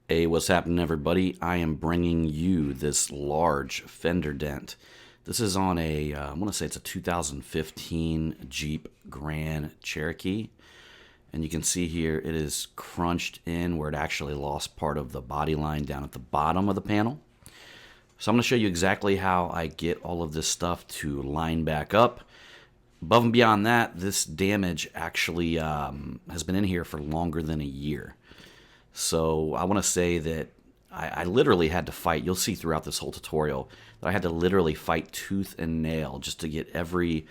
Hey, what's happening, everybody? I am bringing you this large fender dent. This is on I want to say it's a 2015 Jeep Grand Cherokee. And you can see here it is crunched in where it actually lost part of the body line down at the bottom of the panel. So I'm going to show you exactly how I get all of this stuff to line back up. Above and beyond that, this damage actually has been in here for longer than a year. So I want to say that I literally had to fight. You'll see throughout this whole tutorial that I had to literally fight tooth and nail just to get every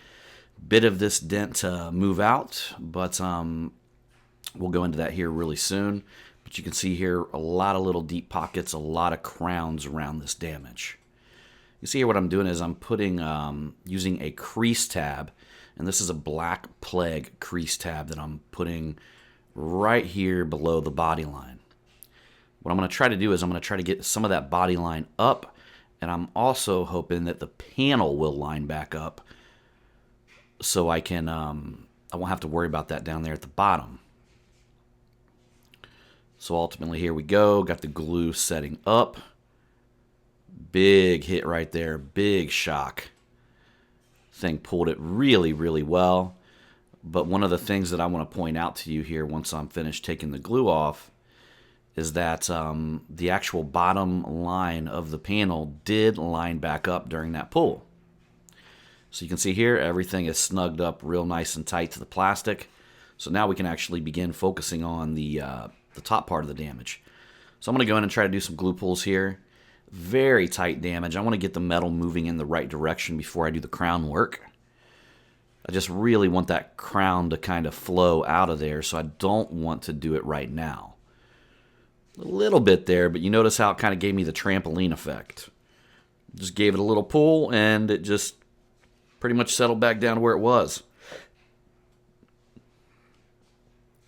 bit of this dent to move out. But we'll go into that here really soon. But you can see here a lot of little deep pockets, a lot of crowns around this damage. You see here what I'm doing is I'm putting using a crease tab, and this is a black plague crease tab that I'm putting right here below the body line. What I'm going to try to do is I'm going to try to get some of that body line up, and I'm also hoping that the panel will line back up so I can I won't have to worry about that down there at the bottom. So ultimately here we go, got the glue setting up. Big hit right there, big shock. Thing pulled it really, really well. But one of the things that I want to point out to you here once I'm finished taking the glue off is that the actual bottom line of the panel did line back up during that pull. So you can see here everything is snugged up real nice and tight to the plastic. So now we can actually begin focusing on the top part of the damage. So I'm going to go in and try to do some glue pulls here. Very tight damage. I want to get the metal moving in the right direction before I do the crown work. I just really want that crown to kind of flow out of there, so I don't want to do it right now. A little bit there, but you notice how it kind of gave me the trampoline effect. Just gave it a little pull, and it just pretty much settled back down to where it was.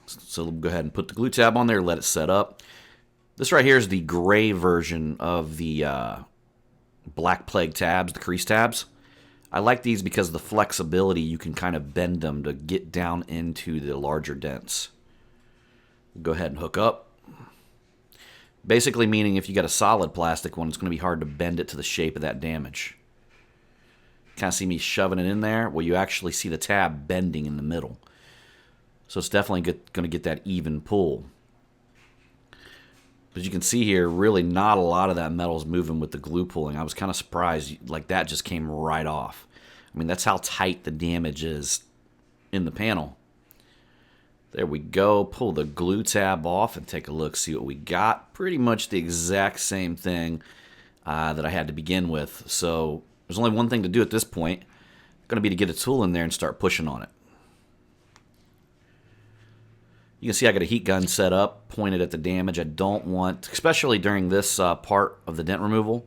So we'll go ahead and put the glue tab on there, let it set up. This right here is the gray version of the black plague tabs, the crease tabs. I like these because of the flexibility. You can kind of bend them to get down into the larger dents. We'll go ahead and hook up. Basically meaning if you got a solid plastic one, it's going to be hard to bend it to the shape of that damage. Kind of see me shoving it in there? Well, you actually see the tab bending in the middle. So it's definitely going to get that even pull. But you can see here, really not a lot of that metal's moving with the glue pulling. I was kind of surprised, like that just came right off. I mean, that's how tight the damage is in the panel. There we go. Pull the glue tab off and take a look, see what we got. Pretty much the exact same thing that I had to begin with. So there's only one thing to do at this point. It's going to be to get a tool in there and start pushing on it. You can see I got a heat gun set up, pointed at the damage. I don't want, especially during this part of the dent removal,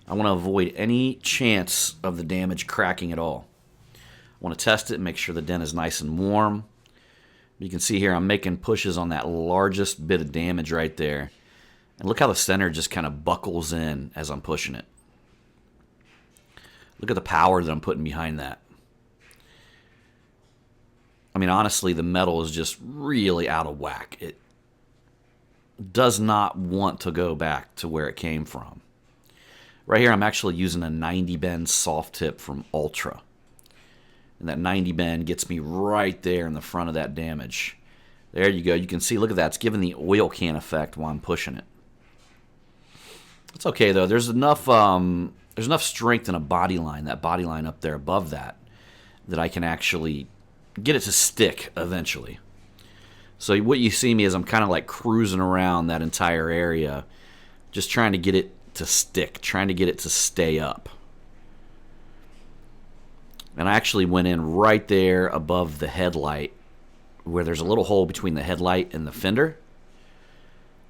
I want to avoid any chance of the damage cracking at all. I want to test it and make sure the dent is nice and warm. You can see here I'm making pushes on that largest bit of damage right there. And look how the center just kind of buckles in as I'm pushing it. Look at the power that I'm putting behind that. I mean, honestly, the metal is just really out of whack. It does not want to go back to where it came from. Right here, I'm actually using a 90 bend soft tip from Ultra. And that 90 bend gets me right there in the front of that damage. There you go. You can see, look at that. It's giving the oil can effect while I'm pushing it. It's okay, though. There's enough strength in a body line, that body line up there above that I can actually get it to stick eventually. So what you see me is I'm kind of like cruising around that entire area, just trying to get it to stick, trying to get it to stay up. And I actually went in right there above the headlight where there's a little hole between the headlight and the fender.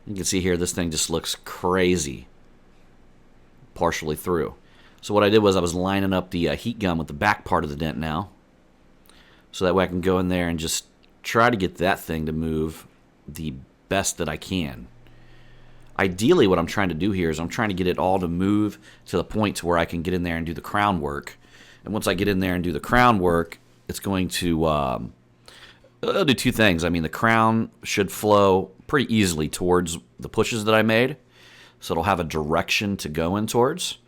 You can see here this thing just looks crazy partially through. So what I did was I was lining up the heat gun with the back part of the dent now. So that way I can go in there and just try to get that thing to move the best that I can. Ideally, what I'm trying to do here is I'm trying to get it all to move to the point to where I can get in there and do the crown work. And once I get in there and do the crown work, it's going to it'll do two things. I mean, the crown should flow pretty easily towards the pushes that I made. So it'll have a direction to go in towards.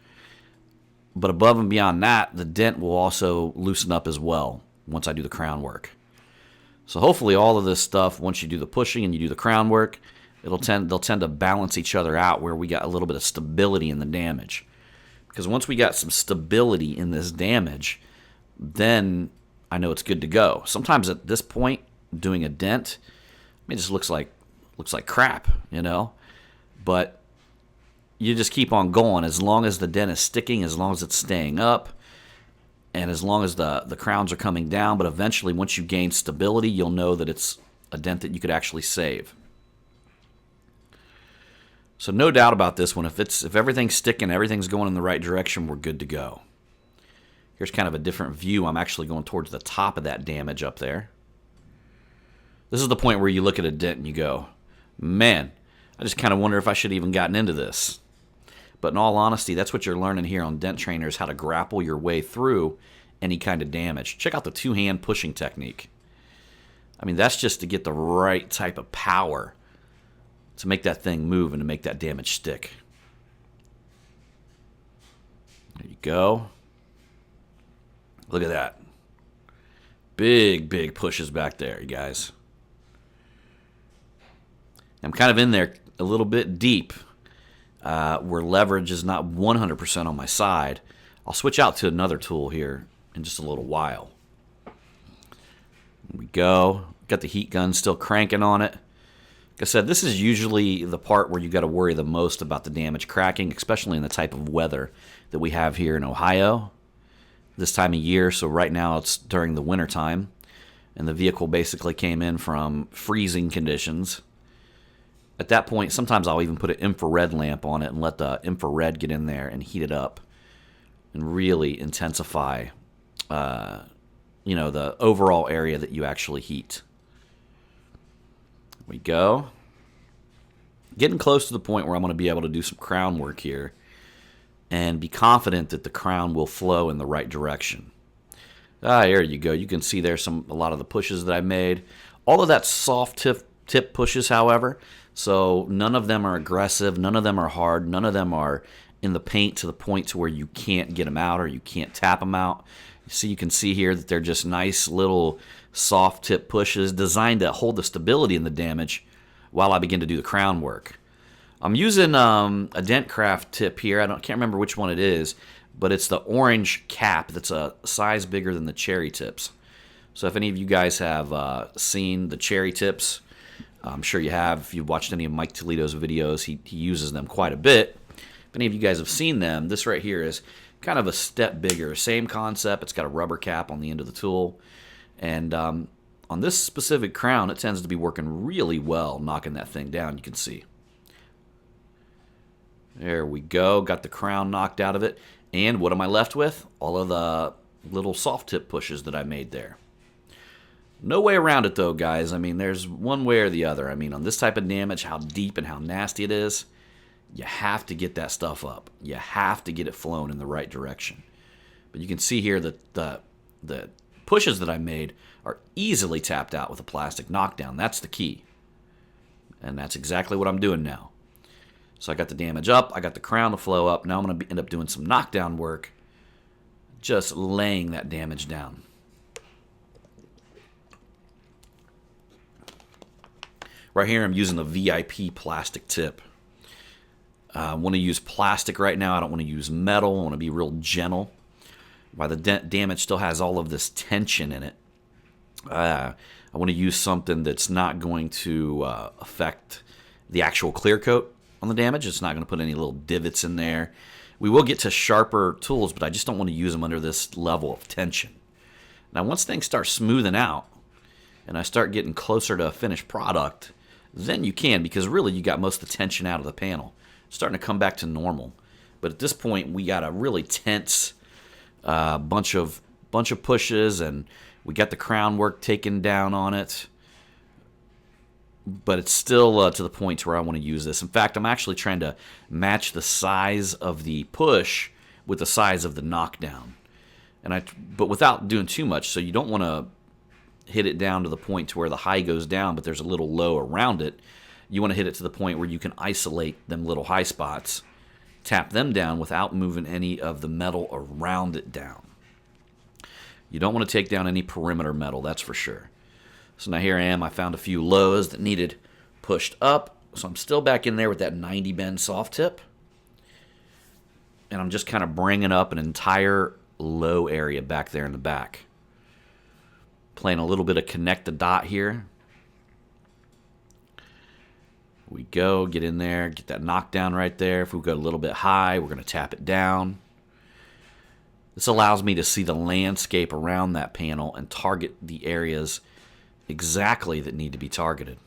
But above and beyond that, the dent will also loosen up as well once I do the crown work. So hopefully all of this stuff, once you do the pushing and you do the crown work, they'll tend to balance each other out where we got a little bit of stability in the damage. Because once we got some stability in this damage, then I know it's good to go. Sometimes at this point, doing a dent, it just looks like crap, you know? But you just keep on going as long as the dent is sticking, as long as it's staying up, and as long as the crowns are coming down. But eventually, once you gain stability, you'll know that it's a dent that you could actually save. So no doubt about this one. If everything's sticking, everything's going in the right direction, we're good to go. Here's kind of a different view. I'm actually going towards the top of that damage up there. This is the point where you look at a dent and you go, man, I just kind of wonder if I should have even gotten into this. But in all honesty, that's what you're learning here on Dent Trainer, is how to grapple your way through any kind of damage. Check out the two-hand pushing technique. I mean, that's just to get the right type of power to make that thing move and to make that damage stick. There you go. Look at that. Big, big pushes back there, you guys. I'm kind of in there a little bit deep, where leverage is not 100% on my side. I'll switch out to another tool here in just a little while. There we go. Got the heat gun still cranking on it. Like I said, this is usually the part where you got to worry the most about the damage cracking, especially in the type of weather that we have here in Ohio this time of year. So right now it's during the winter time, and the vehicle basically came in from freezing conditions. At that point, sometimes I'll even put an infrared lamp on it and let the infrared get in there and heat it up and really intensify, the overall area that you actually heat. There we go. Getting close to the point where I'm going to be able to do some crown work here and be confident that the crown will flow in the right direction. There you go. You can see there's a lot of the pushes that I made. All of that soft tip pushes, however. So none of them are aggressive, none of them are hard, none of them are in the paint to the point to where you can't get them out or you can't tap them out. You can see here that they're just nice little soft tip pushes designed to hold the stability in the damage while I begin to do the crown work. I'm using a Dentcraft tip here. Can't remember which one it is, but it's the orange cap that's a size bigger than the cherry tips. So if any of you guys have seen the cherry tips, I'm sure you have. If you've watched any of Mike Toledo's videos, he uses them quite a bit. If any of you guys have seen them, this right here is kind of a step bigger. Same concept. It's got a rubber cap on the end of the tool. And on this specific crown, it tends to be working really well, knocking that thing down, you can see. There we go. Got the crown knocked out of it. And what am I left with? All of the little soft tip pushes that I made there. No way around it, though, guys. I mean, there's one way or the other. I mean, on this type of damage, how deep and how nasty it is, you have to get that stuff up. You have to get it flown in the right direction. But you can see here that the pushes that I made are easily tapped out with a plastic knockdown. That's the key. And that's exactly what I'm doing now. So I got the damage up. I got the crown to flow up. Now I'm going to end up doing some knockdown work, just laying that damage down. Right here, I'm using the VIP plastic tip. I want to use plastic right now. I don't want to use metal. I want to be real gentle. While the damage still has all of this tension in it, I want to use something that's not going to affect the actual clear coat on the damage. It's not going to put any little divots in there. We will get to sharper tools, but I just don't want to use them under this level of tension. Now, once things start smoothing out and I start getting closer to a finished product, then you can, because really you got most of the tension out of the panel. It's starting to come back to normal. But at this point, we got a really tense bunch of pushes, and we got the crown work taken down on it. But it's still to the point where I want to use this. In fact, I'm actually trying to match the size of the push with the size of the knockdown. But without doing too much, so you don't want to hit it down to the point to where the high goes down, but there's a little low around it. You want to hit it to the point where you can isolate them little high spots, tap them down without moving any of the metal around it down. You don't want to take down any perimeter metal, that's for sure. So now here I am. I found a few lows that needed pushed up. So I'm still back in there with that 90 bend soft tip. And I'm just kind of bringing up an entire low area back there in the back. Playing a little bit of connect the dot here. We go, get in there, get that knockdown right there. If we go a little bit high, we're going to tap it down. This allows me to see the landscape around that panel and target the areas exactly that need to be targeted.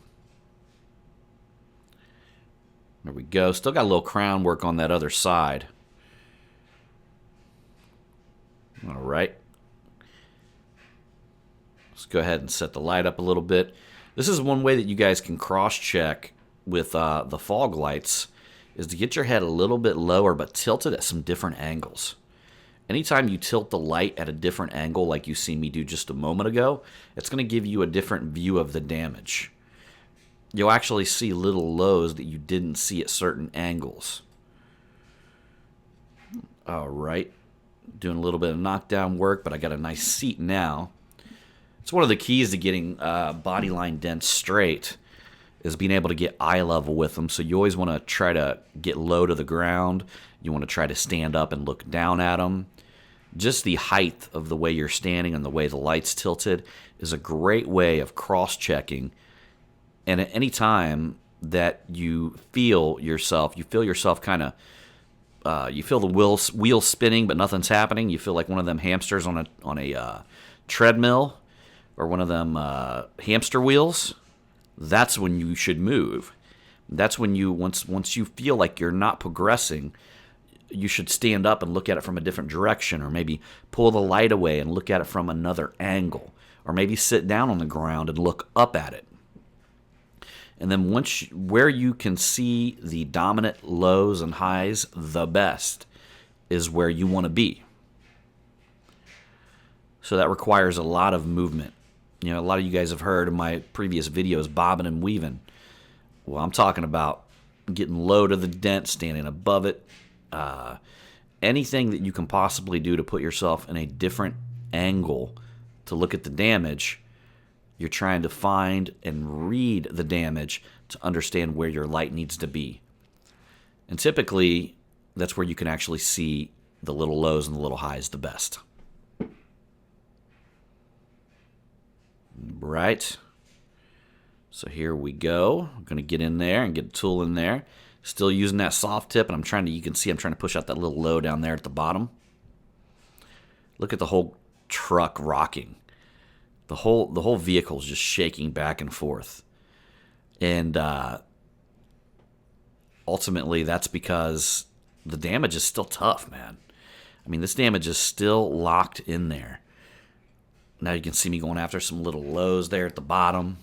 There we go. Still got a little crown work on that other side. All right. Let's go ahead and set the light up a little bit. This is one way that you guys can cross-check with the fog lights, is to get your head a little bit lower but tilt it at some different angles. Anytime you tilt the light at a different angle like you see me do just a moment ago, it's going to give you a different view of the damage. You'll actually see little lows that you didn't see at certain angles. All right. Doing a little bit of knockdown work, but I got a nice seat now. It's one of the keys to getting body line dents straight is being able to get eye level with them. So you always want to try to get low to the ground. You want to try to stand up and look down at them. Just the height of the way you're standing and the way the light's tilted is a great way of cross-checking. And at any time that you feel yourself kind of, you feel the wheel spinning, but nothing's happening. You feel like one of them hamsters on a treadmill, or one of them hamster wheels. That's when you should move. That's when you once you feel like you're not progressing, you should stand up and look at it from a different direction, or maybe pull the light away and look at it from another angle, or maybe sit down on the ground and look up at it. And then where you can see the dominant lows and highs the best is where you want to be. So that requires a lot of movement. You know, a lot of you guys have heard in my previous videos bobbing and weaving. Well, I'm talking about getting low to the dent, standing above it. Anything that you can possibly do to put yourself in a different angle to look at the damage. You're trying to find and read the damage to understand where your light needs to be. And typically, that's where you can actually see the little lows and the little highs the best. Right. So here we go. I'm going to get in there and get a tool in there. Still using that soft tip, and you can see I'm trying to push out that little low down there at the bottom. Look at the whole truck rocking. The whole vehicle is just shaking back and forth. And ultimately, that's because the damage is still tough, man. I mean, this damage is still locked in there. Now you can see me going after some little lows there at the bottom.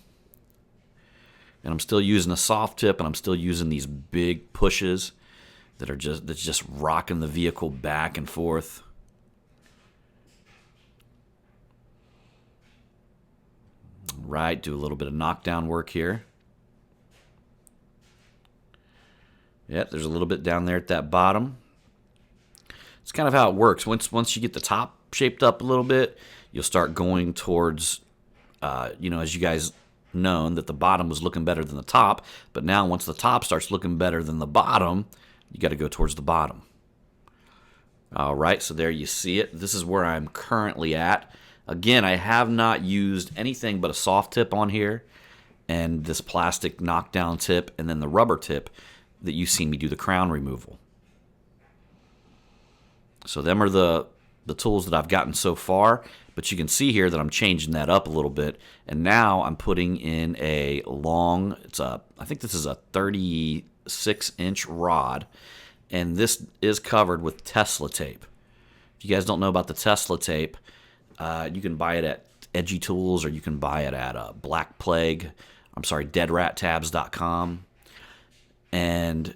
And I'm still using a soft tip, and I'm still using these big pushes that's just rocking the vehicle back and forth. Right, do a little bit of knockdown work here. Yep, there's a little bit down there at that bottom. It's kind of how it works. Once you get the top shaped up a little bit, you'll start going towards, as you guys known, that the bottom was looking better than the top. But now once the top starts looking better than the bottom, you got to go towards the bottom. All right, so there you see it. This is where I'm currently at. Again, I have not used anything but a soft tip on here and this plastic knockdown tip and then the rubber tip that you see me do the crown removal. So them are the tools that I've gotten so far, but you can see here that I'm changing that up a little bit, and now I'm putting in a long, I think this is a 36-inch rod, and this is covered with Tesla tape. If you guys don't know about the Tesla tape, you can buy it at Edgy Tools, or you can buy it at deadrattabs.com. And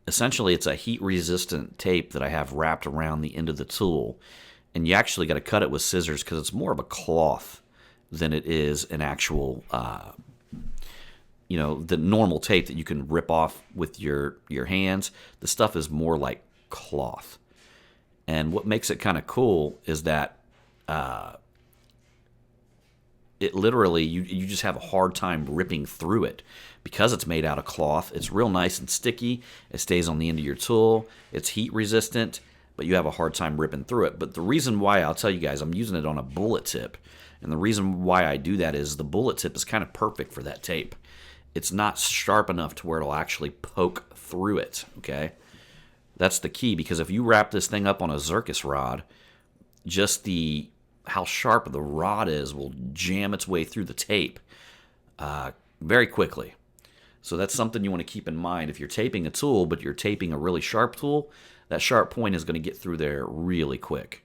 essentially, it's a heat-resistant tape that I have wrapped around the end of the tool. And you actually got to cut it with scissors because it's more of a cloth than it is an actual, the normal tape that you can rip off with your hands. The stuff is more like cloth. And what makes it kind of cool is that it literally, you just have a hard time ripping through it. Because it's made out of cloth, it's real nice and sticky. It stays on the end of your tool. It's heat resistant, but you have a hard time ripping through it. But the reason why, I'll tell you guys, I'm using it on a bullet tip. And the reason why I do that is the bullet tip is kind of perfect for that tape. It's not sharp enough to where it'll actually poke through it, okay? That's the key, because if you wrap this thing up on a Zircus rod, just how sharp the rod is will jam its way through the tape very quickly. So that's something you want to keep in mind. If you're taping a tool, but you're taping a really sharp tool, that sharp point is going to get through there really quick.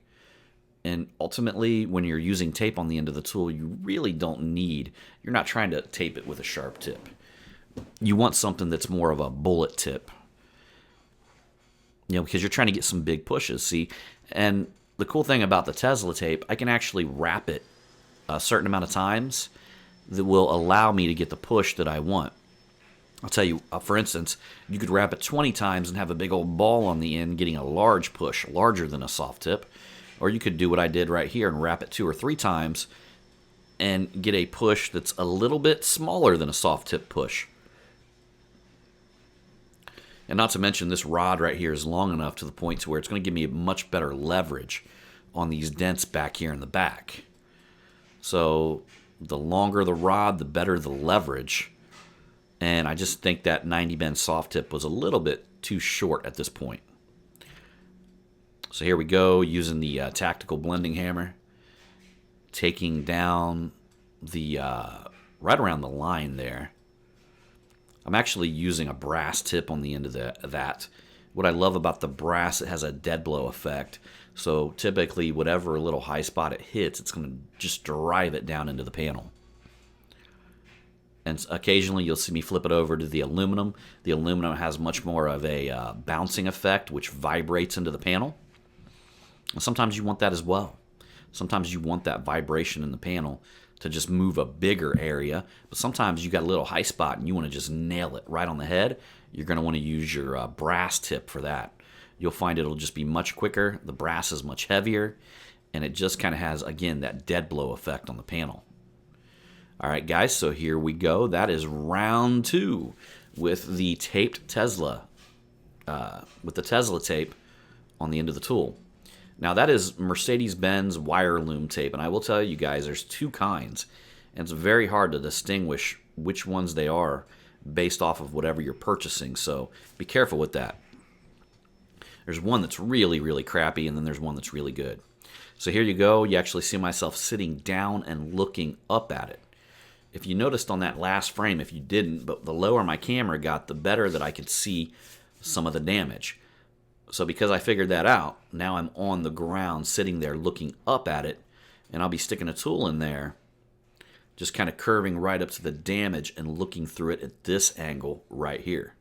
And ultimately, when you're using tape on the end of the tool, you really you're not trying to tape it with a sharp tip. You want something that's more of a bullet tip. Because you're trying to get some big pushes, see? And the cool thing about the Tesla tape, I can actually wrap it a certain amount of times that will allow me to get the push that I want. I'll tell you, for instance, you could wrap it 20 times and have a big old ball on the end getting a large push, larger than a soft tip. Or you could do what I did right here and wrap it 2 or 3 times and get a push that's a little bit smaller than a soft tip push. And not to mention, this rod right here is long enough to the point to where it's going to give me much better leverage on these dents back here in the back. So the longer the rod, the better the leverage. And I just think that 90 bend soft tip was a little bit too short at this point. So here we go, using the tactical blending hammer, taking down the right around the line there. I'm actually using a brass tip on the end of that. What I love about the brass, it has a dead blow effect. So typically, whatever little high spot it hits, it's going to just drive it down into the panel. And occasionally, you'll see me flip it over to the aluminum. The aluminum has much more of a bouncing effect, which vibrates into the panel. And sometimes you want that as well. Sometimes you want that vibration in the panel to just move a bigger area. But sometimes you got a little high spot and you want to just nail it right on the head. You're going to want to use your brass tip for that. You'll find it'll just be much quicker. The brass is much heavier. And it just kind of has, again, that dead blow effect on the panel. All right, guys, so here we go. That is round 2 with the taped Tesla, with the Tesla tape on the end of the tool. Now, that is Mercedes-Benz wire loom tape, and I will tell you guys, there's 2 kinds, and it's very hard to distinguish which ones they are based off of whatever you're purchasing, so be careful with that. There's one that's really, really crappy, and then there's one that's really good. So here you go. You actually see myself sitting down and looking up at it. If you noticed on that last frame, if you didn't, but the lower my camera got, the better that I could see some of the damage. So because I figured that out, now I'm on the ground sitting there looking up at it, and I'll be sticking a tool in there, just kind of curving right up to the damage and looking through it at this angle right here.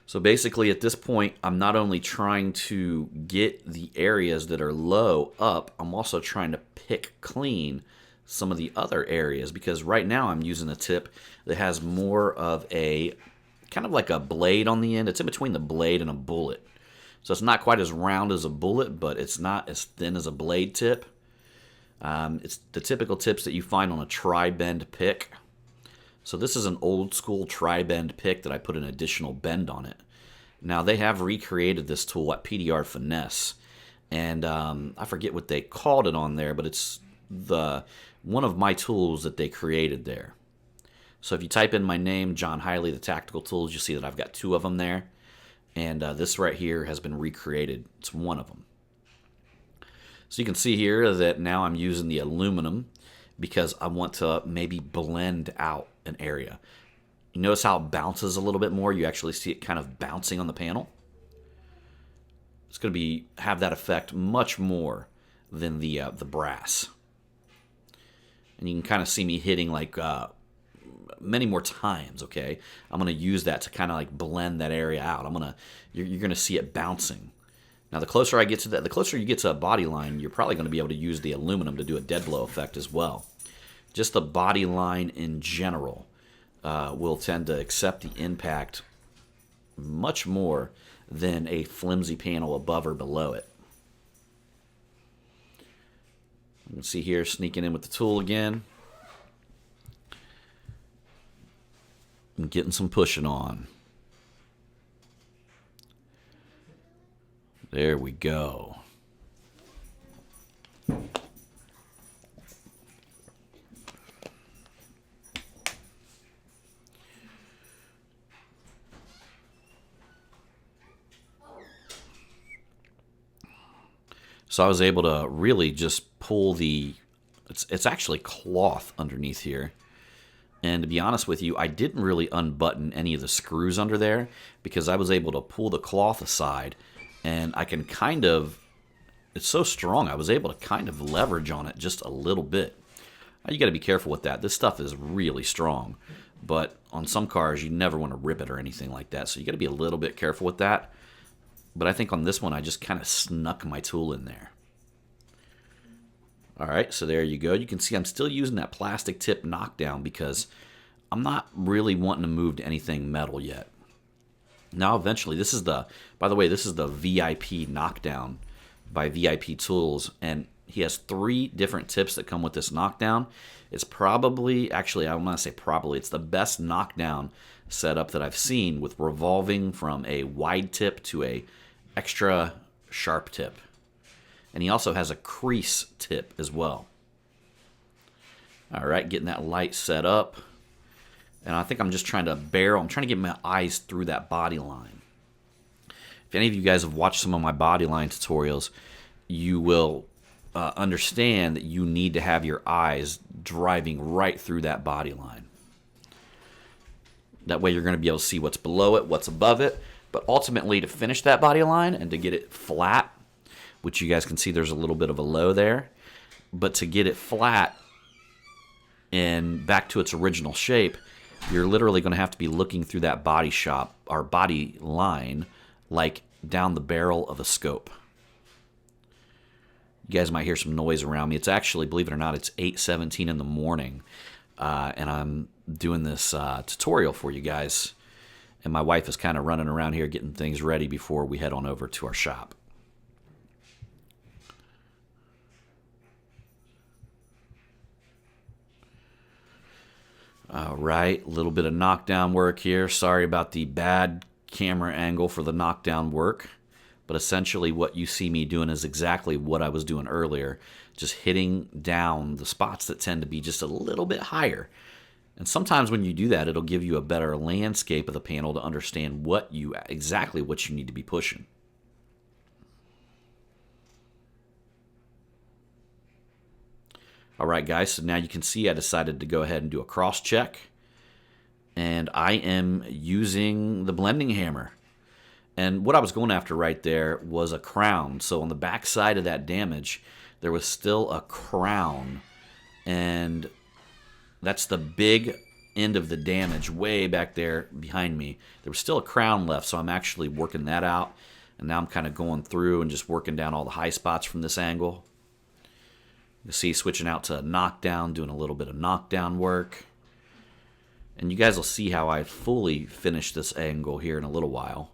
So basically at this point, I'm not only trying to get the areas that are low up, I'm also trying to pick clean some of the other areas, because right now I'm using a tip that has more of a kind of like a blade on the end. It's in between the blade and a bullet. So it's not quite as round as a bullet, but it's not as thin as a blade tip. It's the typical tips that you find on a tri-bend pick. So this is an old school tri-bend pick that I put an additional bend on it. Now they have recreated this tool at PDR Finesse. And I forget what they called it on there, but it's one of my tools that they created there. So if you type in my name, John Highley, the Tactical Tools, you'll see that I've got 2 of them there. And this right here has been recreated. It's one of them. So you can see here that now I'm using the aluminum because I want to maybe blend out an area. You notice how it bounces a little bit more? You actually see it kind of bouncing on the panel. It's going to have that effect much more than the brass. And you can kind of see me hitting like many more times, okay? I'm going to use that to kind of like blend that area out. You're going to see it bouncing. Now, the closer I get to that, the closer you get to a body line, you're probably going to be able to use the aluminum to do a dead blow effect as well. just the body line in general will tend to accept the impact much more than a flimsy panel above or below it. You can see here, sneaking in with the tool again. And getting some pushing on. There we go. So I was able to really just pull the, it's actually cloth underneath here. And to be honest with you, I didn't really unbutton any of the screws under there because I was able to pull the cloth aside, and I can kind of, it's so strong, I was able to kind of leverage on it just a little bit. Now, you got to be careful with that. This stuff is really strong, but on some cars, you never want to rip it or anything like that. So you got to be a little bit careful with that. But I think on this one, I just kind of snuck my tool in there. All right, so there you go. You can see I'm still using that plastic tip Knockdown because I'm not really wanting to move to anything metal yet. Now, eventually, this is the, by the way, this is the VIP Knockdown by VIP Tools, and he has 3 different tips that come with this Knockdown. It's probably, actually, I want to say probably, it's the best Knockdown setup that I've seen with revolving from a wide tip to a extra sharp tip. And he also has a crease tip as well. All right, getting that light set up. And I think I'm just trying to barrel. I'm trying to get my eyes through that body line. If any of you guys have watched some of my body line tutorials, you will understand that you need to have your eyes driving right through that body line. That way you're going to be able to see what's below it, what's above it. But ultimately, to finish that body line and to get it flat, which you guys can see there's a little bit of a low there, but to get it flat and back to its original shape, you're literally going to have to be looking through that body shop or body line like down the barrel of a scope. You guys might hear some noise around me. It's actually, believe it or not, it's 8:17 in the morning, and I'm doing this tutorial for you guys, and my wife is kind of running around here getting things ready before we head on over to our shop. All right, a little bit of knockdown work here. Sorry about the bad camera angle for the knockdown work, but essentially what you see me doing is exactly what I was doing earlier, just hitting down the spots that tend to be just a little bit higher. And sometimes when you do that, it'll give you a better landscape of the panel to understand exactly what you need to be pushing. All right, guys, so now you can see I decided to go ahead and do a cross check. And I am using the blending hammer. And what I was going after right there was a crown. So on the back side of that damage, there was still a crown. And that's the big end of the damage way back there behind me. There was still a crown left, so I'm actually working that out. And now I'm kind of going through and just working down all the high spots from this angle. You see, switching out to knockdown, doing a little bit of knockdown work. And you guys will see how I fully finish this angle here in a little while.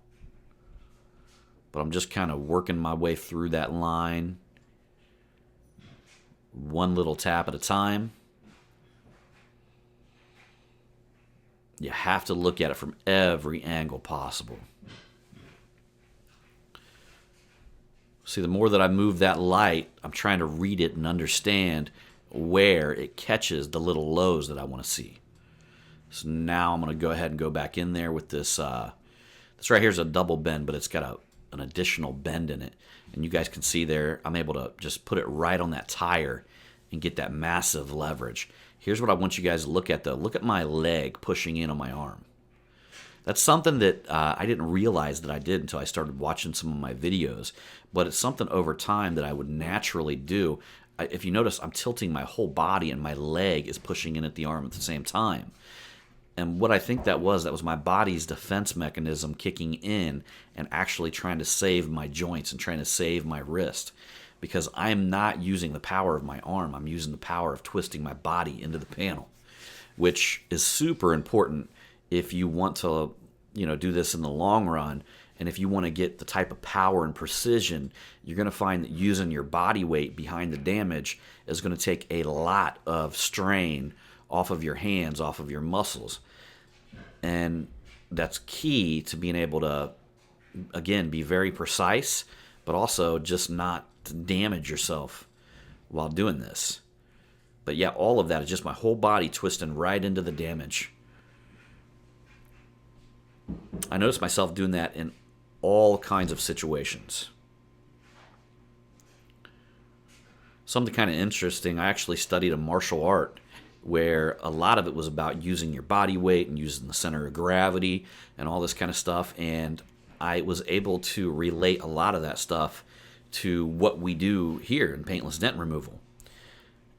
But I'm just kind of working my way through that line. One little tap at a time. You have to look at it from every angle possible. See, the more that I move that light, I'm trying to read it and understand where it catches the little lows that I want to see. So now I'm going to go ahead and go back in there with this. This right here is a double bend, but it's got an additional bend in it. And you guys can see there, I'm able to just put it right on that tire and get that massive leverage. Here's what I want you guys to look at, though. Look at my leg pushing in on my arm. That's something that I didn't realize that I did until I started watching some of my videos. But it's something over time that I would naturally do. If you notice, I'm tilting my whole body and my leg is pushing in at the arm at the same time. And what I think that was my body's defense mechanism kicking in and actually trying to save my joints and trying to save my wrist. because I'm not using the power of my arm. I'm using the power of twisting my body into the panel, which is super important if you want to, do this in the long run. And if you want to get the type of power and precision, you're going to find that using your body weight behind the damage is going to take a lot of strain off of your hands, off of your muscles. And that's key to being able to, again, be very precise, but also just not to damage yourself while doing this. But yeah, all of that is just my whole body twisting right into the damage. I notice myself doing that in all kinds of situations. Something kind of interesting, I actually studied a martial art where a lot of it was about using your body weight and using the center of gravity and all this kind of stuff. And I was able to relate a lot of that stuff to what we do here in paintless dent removal.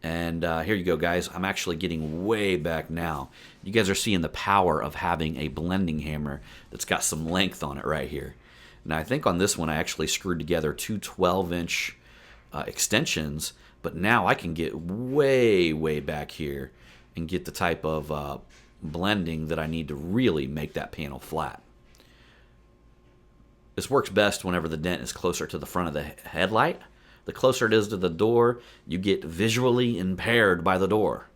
And here you go, guys. I'm actually getting way back now. You guys are seeing the power of having a blending hammer that's got some length on it right here. Now, I think on this one, I actually screwed together two 12-inch extensions, but now I can get way, way back here and get the type of blending that I need to really make that panel flat. This works best whenever the dent is closer to the front of the headlight. The closer it is to the door, you get visually impaired by the door.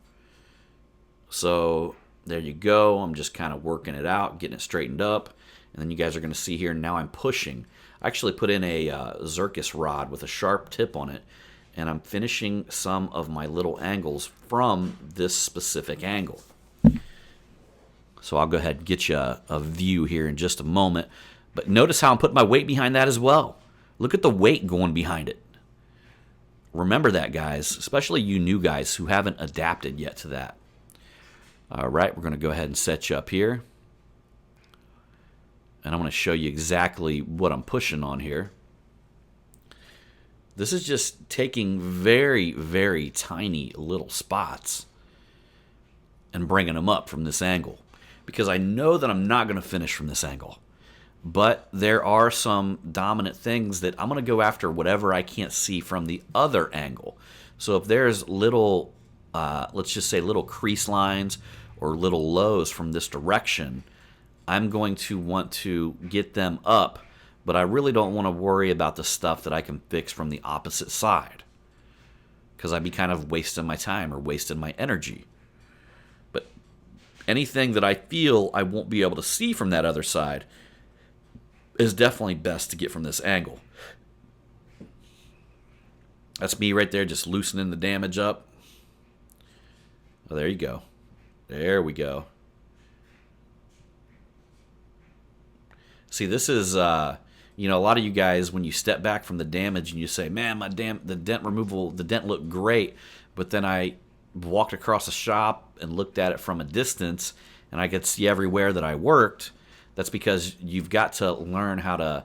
So there you go. I'm just kind of working it out, getting it straightened up. And then you guys are going to see here, now I'm pushing. I actually put in a Zircus rod with a sharp tip on it, and I'm finishing some of my little angles from this specific angle. So I'll go ahead and get you a view here in just a moment. But notice how I'm putting my weight behind that as well. Look at the weight going behind it. Remember that, guys, especially you new guys who haven't adapted yet to that. All right, we're going to go ahead and set you up here. And I'm going to show you exactly what I'm pushing on here. This is just taking very, very tiny little spots and bringing them up from this angle. Because I know that I'm not going to finish from this angle. But there are some dominant things that I'm going to go after whatever I can't see from the other angle. So if there's little, let's just say little crease lines or little lows from this direction, I'm going to want to get them up, but I really don't want to worry about the stuff that I can fix from the opposite side, because I'd be kind of wasting my time or wasting my energy. But anything that I feel I won't be able to see from that other side is definitely best to get from this angle. That's me right there, just loosening the damage up. Oh, there you go. There we go. See, this is, a lot of you guys, when you step back from the damage and you say, man, the dent removal, the dent looked great, but then I walked across the shop and looked at it from a distance and I could see everywhere that I worked. That's because you've got to learn how to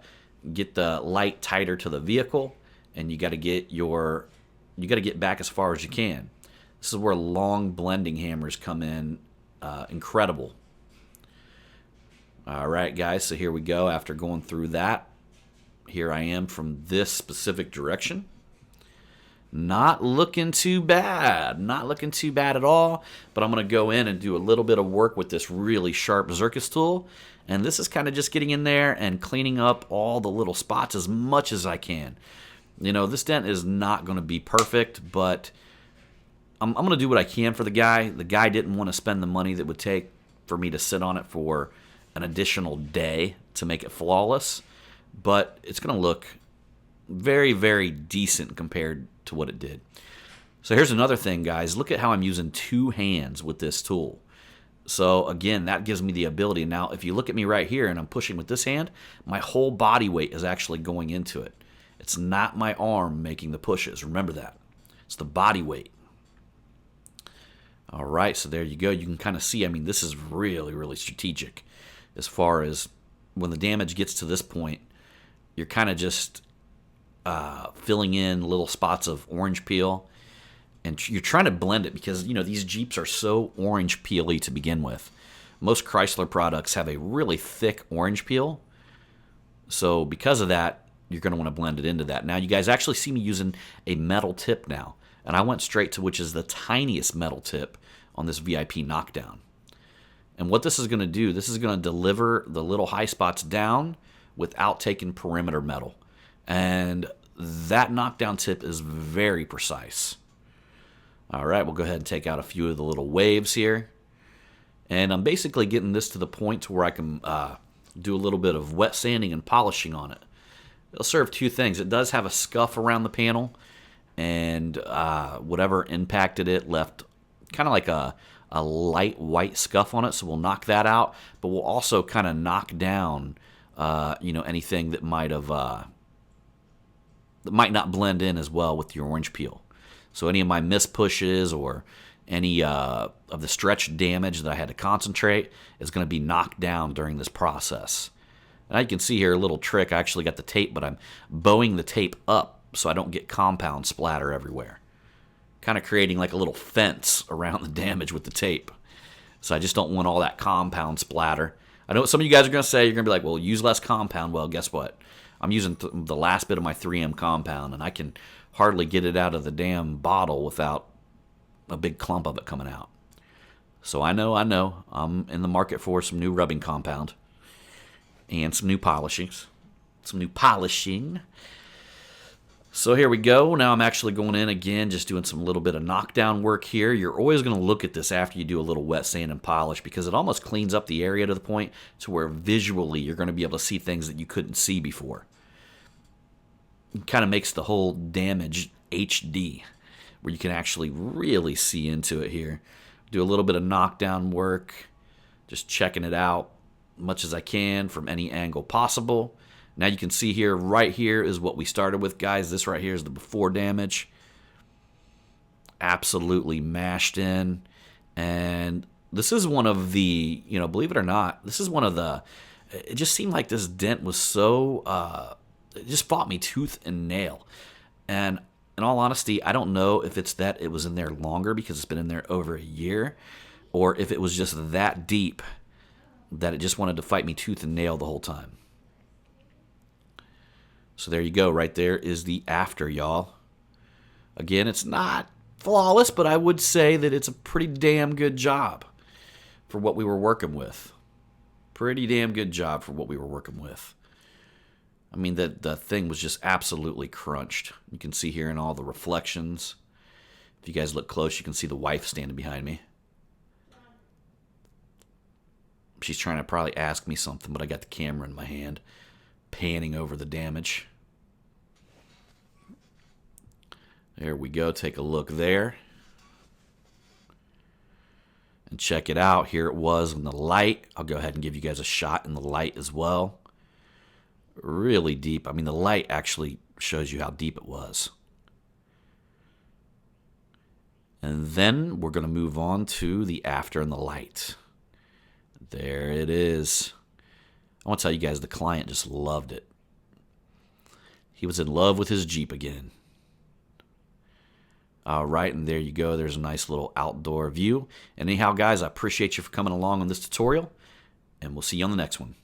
get the light tighter to the vehicle, and you got to get back as far as you can. This is where long blending hammers come in incredible. All right, guys, so here we go. After going through that, here I am from this specific direction. Not looking too bad. Not looking too bad at all. But I'm going to go in and do a little bit of work with this really sharp Zircus tool. And this is kind of just getting in there and cleaning up all the little spots as much as I can. This dent is not going to be perfect, but I'm going to do what I can for the guy. The guy didn't want to spend the money that would take for me to sit on it for an additional day to make it flawless, but it's going to look very, very decent compared to what it did. So here's another thing, guys. Look at how I'm using two hands with this tool. So again, that gives me the ability. Now, if you look at me right here and I'm pushing with this hand, my whole body weight is actually going into it. It's not my arm making the pushes. Remember that. It's the body weight. All right, so there you go. You can kind of see, this is really, really strategic. As far as when the damage gets to this point, you're kind of just filling in little spots of orange peel, and you're trying to blend it because these Jeeps are so orange peely to begin with. Most Chrysler products have a really thick orange peel, so because of that, you're going to want to blend it into that. Now, you guys actually see me using a metal tip now, and I went straight to which is the tiniest metal tip on this VIP Knockdown. And what this is going to do, this is going to deliver the little high spots down without taking perimeter metal. And that Knockdown tip is very precise. All right, we'll go ahead and take out a few of the little waves here. And I'm basically getting this to the point to where I can do a little bit of wet sanding and polishing on it. It'll serve two things. It does have a scuff around the panel, and whatever impacted it left kind of like a light white scuff on it, so we'll knock that out. But we'll also kind of knock down, anything that might not blend in as well with the orange peel. So any of my miss pushes or any of the stretch damage that I had to concentrate is going to be knocked down during this process. And you can see here a little trick. I actually got the tape, but I'm bowing the tape up so I don't get compound splatter everywhere. Kind of creating like a little fence around the damage with the tape. So I just don't want all that compound splatter. I know what some of you guys are going to say. You're going to be like, well, use less compound. Well, guess what? I'm using the last bit of my 3M compound, and I can hardly get it out of the damn bottle without a big clump of it coming out. So I know. I'm in the market for some new rubbing compound. And some new polishing. So here we go. Now I'm actually going in again, just doing some little bit of knockdown work here. You're always going to look at this after you do a little wet sand and polish because it almost cleans up the area to the point to where visually you're going to be able to see things that you couldn't see before. It kind of makes the whole damage HD, where you can actually really see into it here. Do a little bit of knockdown work, just checking it out much as I can from any angle possible. Now you can see here, right here is what we started with, guys. This right here is the before damage. Absolutely mashed in. And this is one of the, believe it or not, this is one of the, it just seemed like this dent was so, it just fought me tooth and nail. And in all honesty, I don't know if it's that it was in there longer because it's been in there over a year, or if it was just that deep that it just wanted to fight me tooth and nail the whole time. So there you go. Right there is the after, y'all. Again, it's not flawless, but I would say that it's a pretty damn good job for what we were working with. Pretty damn good job for what we were working with. I mean, the thing was just absolutely crunched. You can see here in all the reflections. If you guys look close, you can see the wife standing behind me. She's trying to probably ask me something, but I got the camera in my hand, panning over the damage. There we go. Take a look there. And check it out. Here it was in the light. I'll go ahead and give you guys a shot in the light as well. Really deep. I mean, the light actually shows you how deep it was. And then we're going to move on to the after and the light. There it is. I want to tell you guys, the client just loved it. He was in love with his Jeep again. All right, and there you go. There's a nice little outdoor view. And anyhow, guys, I appreciate you for coming along on this tutorial, and we'll see you on the next one.